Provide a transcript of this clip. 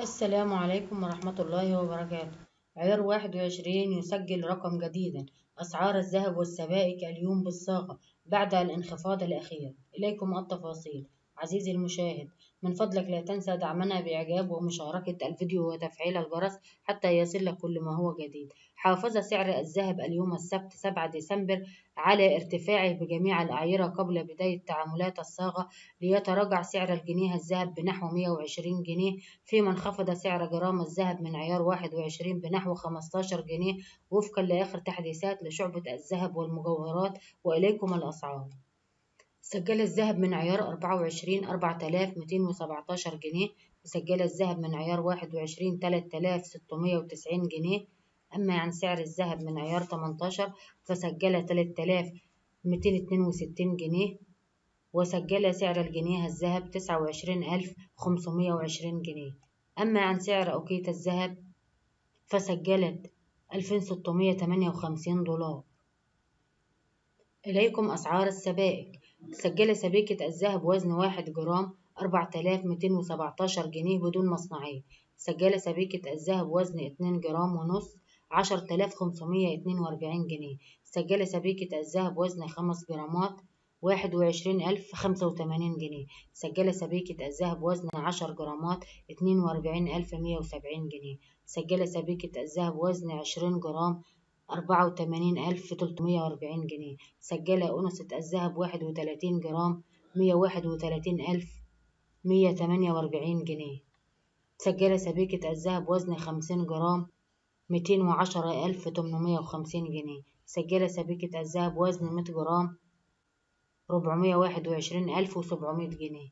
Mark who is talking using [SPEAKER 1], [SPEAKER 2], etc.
[SPEAKER 1] السلام عليكم ورحمة الله وبركاته. عيار 21 يسجل رقم جديدا. أسعار الذهب والسبائك اليوم بالصاغة بعد الانخفاض الأخير. إليكم التفاصيل. عزيزي المشاهد، من فضلك لا تنسى دعمنا بإعجاب ومشاركة الفيديو وتفعيل الجرس حتى يصلك كل ما هو جديد. حافظ سعر الذهب اليوم السبت 7 ديسمبر على ارتفاعه بجميع الأعيرة قبل بداية تعاملات الصاغة، ليتراجع سعر الجنيه الذهب بنحو 120 جنيه، فيما انخفض سعر جرام الذهب من عيار 21 بنحو 15 جنيه وفقا لآخر تحديثات لشعبة الذهب والمجوهرات. وإليكم الأسعار. سجل الذهب من عيار 24 4217 جنيه، وسجل الذهب من عيار 21 3690 جنيه. أما عن سعر الذهب من عيار 18 فسجل 3262 جنيه، وسجل سعر الجنيه الذهب 29520 جنيه. أما عن سعر أوقية الذهب فسجلت 2658 دولار. إليكم أسعار السبائك. سجل سبيكة الذهب وزن 1 جرام 4217 جنيه بدون مصنعية. سجل سبيكة الذهب وزن 2 جرام ونص 10542 جنيه. سجل سبيكة الذهب وزن 5 جرامات 21085 جنيه. سجل سبيكة الذهب وزن 10 جرامات 42170 جنيه. سجل سبيكة الذهب وزن 20 جرام 84340 جنيه. سجل أونصة الذهب 31 جرام 131148 جنيه. سجل سبيكة الذهب وزن 50 جرام 210850 جنيه. سجل سبيكة الذهب وزن 100 جرام 421700 جنيه.